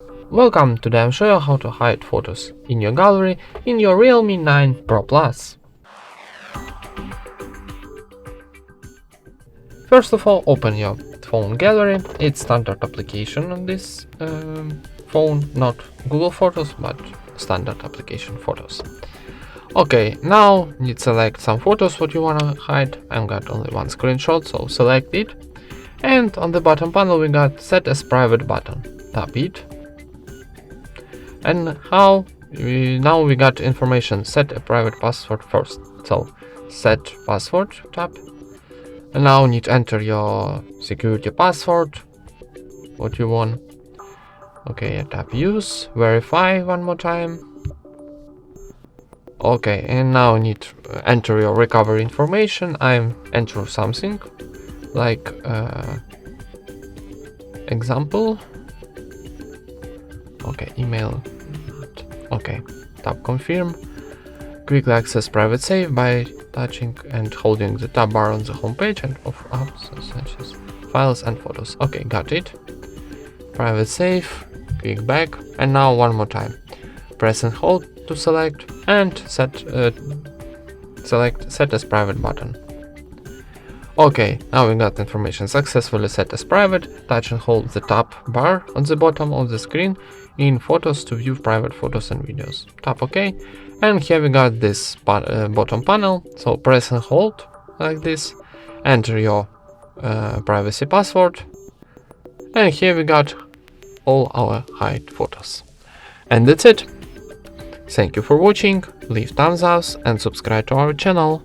Welcome, today I'll show you how to hide photos in your gallery in your Realme 9 Pro Plus. First of all, open your phone gallery. It's standard application on this phone, not Google Photos, but standard application photos. Okay, now you need to select some photos what you wanna hide. I've got only one screenshot, so select it. And on the bottom panel we got set as private button. Tap it. And now we got information, set a private password first. So set password, tap. And now you need to enter your security password, what you want. Okay, tap use, verify one more time. Okay, and now you need to enter your recovery information. I'm enter something like example. Okay, email. Okay, tap confirm. Quickly access private save by touching and holding the tab bar on the home page and of apps such as files and photos. Okay, got it. Private save, click back, and now one more time. Press and hold to select and set as private button. Okay, now we got information successfully set as private. Touch and hold the tab bar on the bottom of the screen in photos to view private photos and videos. Tap OK, and here we got this bottom panel. So press and hold like this, enter your privacy password, and here we got all our hide photos. And that's it. Thank you for watching, leave thumbs up and subscribe to our channel.